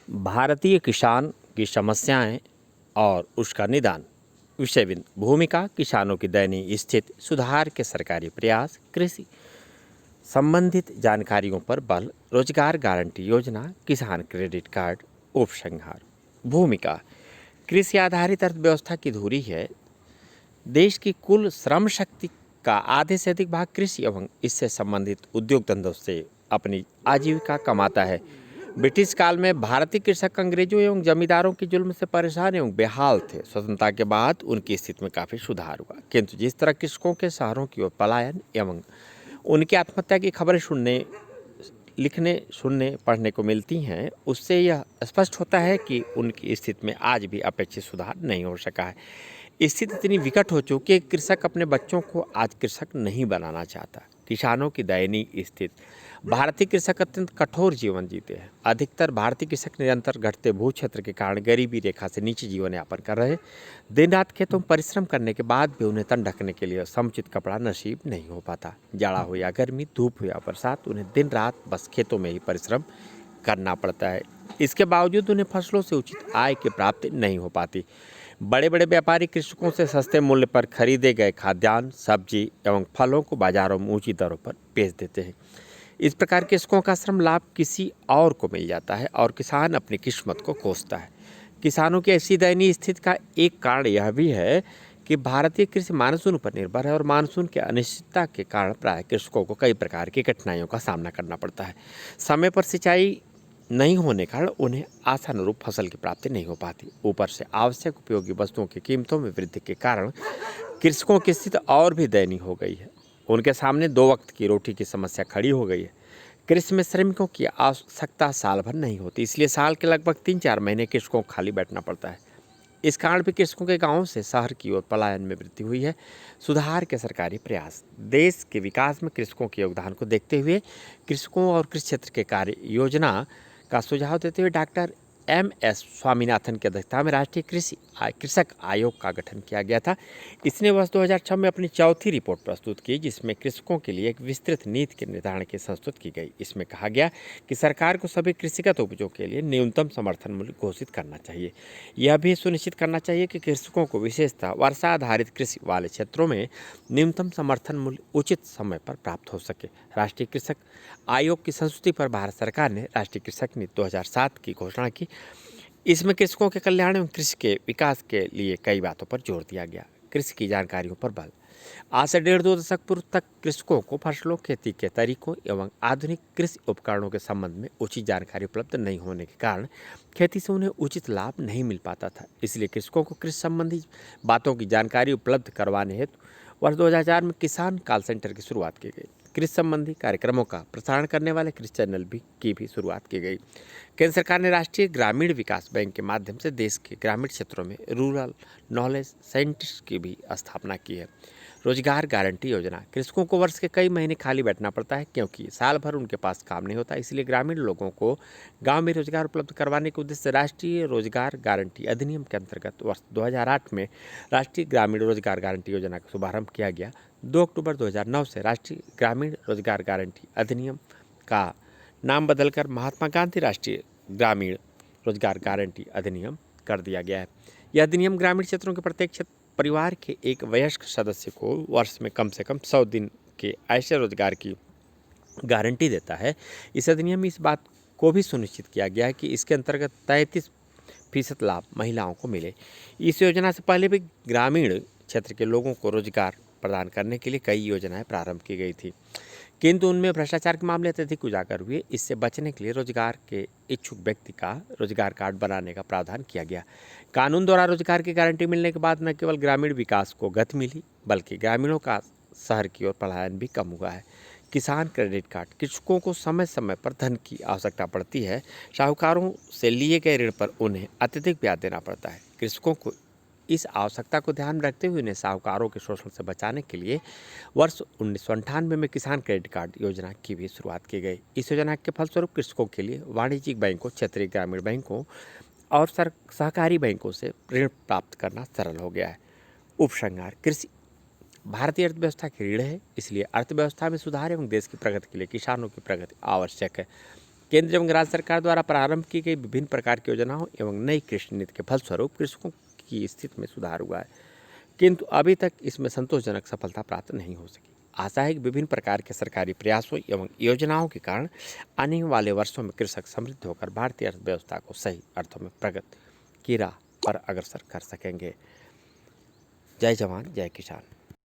भारतीय किसान की समस्याएं और उसका निदान। विषय बिंदु भूमिका, किसानों की दयनीय स्थिति, सुधार के सरकारी प्रयास, कृषि संबंधित जानकारियों पर बल, रोजगार गारंटी योजना, किसान क्रेडिट कार्ड, उपसंहार। भूमिका, कृषि आधारित अर्थव्यवस्था की धुरी है। देश की कुल श्रम शक्ति का आधे से अधिक भाग कृषि एवं इससे संबंधित उद्योग धंधों से अपनी आजीविका कमाता है। ब्रिटिश काल में भारतीय कृषक अंग्रेजों एवं जमींदारों के जुल्म से परेशान एवं बेहाल थे। स्वतंत्रता के बाद उनकी स्थिति में काफी सुधार हुआ, किंतु जिस तरह कृषकों के शहरों की ओर पलायन एवं उनकी आत्महत्या की खबरें लिखने, सुनने, पढ़ने को मिलती हैं, उससे यह स्पष्ट होता है कि उनकी स्थिति में आज भी अपेक्षित सुधार नहीं हो सका है। स्थिति इतनी विकट हो चुकी है कि कृषक अपने बच्चों को आज कृषक नहीं बनाना चाहता। किसानों की दयनीय स्थिति। भारतीय कृषक अत्यंत कठोर जीवन जीते हैं। अधिकतर भारतीय कृषक निरंतर घटते भू क्षेत्र के कारण गरीबी रेखा से नीचे जीवन यापन कर रहे हैं। दिन रात खेतों में परिश्रम करने के बाद भी उन्हें तन ढकने के लिए समुचित कपड़ा नसीब नहीं हो पाता। जाड़ा हो या गर्मी, धूप हो या बरसात, उन्हें दिन रात बस खेतों में ही परिश्रम करना पड़ता है। इसके बावजूद उन्हें फसलों से उचित आय की प्राप्ति नहीं हो पाती। बड़े बड़े व्यापारी कृषकों से सस्ते मूल्य पर खरीदे गए खाद्यान्न, सब्जी एवं फलों को बाजारों में ऊंची दरों पर बेच देते हैं। इस प्रकार कृषकों का श्रम लाभ किसी और को मिल जाता है और किसान अपनी किस्मत को कोसता है। किसानों की ऐसी दयनीय स्थिति का एक कारण यह भी है कि भारतीय कृषि मानसून पर निर्भर है और मानसून की अनिश्चितता के कारण प्राय कृषकों को कई प्रकार की कठिनाइयों का सामना करना पड़ता है। समय पर सिंचाई नहीं होने के कारण उन्हें आशानुरूप फसल की प्राप्ति नहीं हो पाती। ऊपर से आवश्यक उपयोगी वस्तुओं की कीमतों में वृद्धि के कारण कृषकों की स्थिति और भी दयनीय हो गई है। उनके सामने दो वक्त की रोटी की समस्या खड़ी हो गई है। कृषि में श्रमिकों की आवश्यकता साल भर नहीं होती, इसलिए साल के लगभग 3-4 महीने कृषकों को खाली बैठना पड़ता है। इस कारण भी कृषकों के गांवों से शहर की ओर पलायन में वृद्धि हुई है। सुधार के सरकारी प्रयास। देश के विकास में कृषकों के योगदान को देखते हुए कृषकों और कृषि क्षेत्र के कार्य योजना का सुझाव देते हुए डॉक्टर MS स्वामीनाथन की अध्यक्षता में राष्ट्रीय कृषक आयोग का गठन किया गया था। इसने वर्ष 2006 में अपनी चौथी रिपोर्ट प्रस्तुत की, जिसमें कृषकों के लिए एक विस्तृत नीति के निर्धारण की प्रस्तुत की गई। इसमें कहा गया कि सरकार को सभी कृषिगत उपजों के लिए न्यूनतम समर्थन मूल्य घोषित करना चाहिए। यह भी सुनिश्चित करना चाहिए कि कृषकों को विशेषतः वर्षा आधारित कृषि वाले क्षेत्रों में न्यूनतम समर्थन मूल्य उचित समय पर प्राप्त हो सके। राष्ट्रीय कृषक आयोग की संस्तुति पर भारत सरकार ने राष्ट्रीय कृषक नीति 2007 की घोषणा की। इसमें कृषकों के कल्याण एवं कृषि के विकास के लिए कई बातों पर जोर दिया गया। कृषि की जानकारियों पर बल। आज से 1.5-2 दशक पूर्व तक कृषकों को फसलों, खेती के तरीकों एवं आधुनिक कृषि उपकरणों के संबंध में उचित जानकारी उपलब्ध नहीं होने के कारण खेती से उन्हें उचित लाभ नहीं मिल पाता था। इसलिए कृषकों को कृषि संबंधी बातों की जानकारी उपलब्ध करवाने हेतु वर्ष 2004 में किसान कॉल सेंटर की शुरुआत की गई। कृषि संबंधी कार्यक्रमों का प्रसारण करने वाले कृषि चैनल की भी शुरुआत की गई। केंद्र सरकार ने राष्ट्रीय ग्रामीण विकास बैंक के माध्यम से देश के ग्रामीण क्षेत्रों में रूरल नॉलेज सेंटर्स की भी स्थापना की है। रोजगार गारंटी योजना। कृषकों को वर्ष के कई महीने खाली बैठना पड़ता है, क्योंकि साल भर उनके पास काम नहीं होता। इसलिए ग्रामीण लोगों को गांव में रोजगार उपलब्ध करवाने के उद्देश्य से राष्ट्रीय रोजगार गारंटी अधिनियम के अंतर्गत वर्ष 2008 में राष्ट्रीय ग्रामीण रोजगार गारंटी योजना का शुभारंभ किया गया। 2 अक्टूबर 2009 से राष्ट्रीय ग्रामीण रोजगार गारंटी अधिनियम का नाम बदलकर महात्मा गांधी राष्ट्रीय ग्रामीण रोजगार गारंटी अधिनियम कर दिया गया है। यह अधिनियम ग्रामीण क्षेत्रों के प्रत्येक परिवार के एक वयस्क सदस्य को वर्ष में कम से कम 100 दिन के ऐसे रोजगार की गारंटी देता है। इस अधिनियम में इस बात को भी सुनिश्चित किया गया है कि इसके अंतर्गत 33% लाभ महिलाओं को मिले। इस योजना से पहले भी ग्रामीण क्षेत्र के लोगों को रोजगार प्रदान करने के लिए कई योजनाएं प्रारंभ की गई थी, किंतु उनमें भ्रष्टाचार के मामले अत्यधिक उजागर हुए। इससे बचने के लिए रोजगार के इच्छुक व्यक्ति का रोजगार कार्ड बनाने का प्रावधान किया गया। कानून द्वारा रोजगार की गारंटी मिलने के बाद न केवल ग्रामीण विकास को गति मिली, बल्कि ग्रामीणों का शहर की ओर पलायन भी कम हुआ है। किसान क्रेडिट कार्ड। कृषकों को समय समय पर धन की आवश्यकता पड़ती है। साहूकारों से लिए गए ऋण पर उन्हें अत्यधिक ब्याज देना पड़ता है। कृषकों को इस आवश्यकता को ध्यान में रखते हुए उन्हें साहूकारों के शोषण से बचाने के लिए वर्ष 1998 में किसान क्रेडिट कार्ड योजना की भी शुरुआत की गई। इस योजना के फलस्वरूप कृषकों के लिए वाणिज्यिक बैंकों, क्षेत्रीय ग्रामीण बैंकों और सहकारी बैंकों से ऋण प्राप्त करना सरल हो गया है। उपसंहार। कृषि भारतीय अर्थव्यवस्था की रीढ़ है, इसलिए अर्थव्यवस्था में सुधार एवं देश की प्रगति के लिए किसानों की प्रगति आवश्यक है। केंद्र एवं राज्य सरकार द्वारा प्रारंभ की गई विभिन्न प्रकार की योजनाओं एवं नई कृषि नीति के फलस्वरूप कृषकों की स्थिति में सुधार हुआ है, किंतु अभी तक इसमें संतोषजनक सफलता प्राप्त नहीं हो सकी। आशा है कि विभिन्न प्रकार के सरकारी प्रयासों एवं योजनाओं के कारण आने वाले वर्षों में कृषक समृद्ध होकर भारतीय अर्थव्यवस्था को सही अर्थों में प्रगति की राह पर अग्रसर कर सकेंगे। जय जवान जय किसान।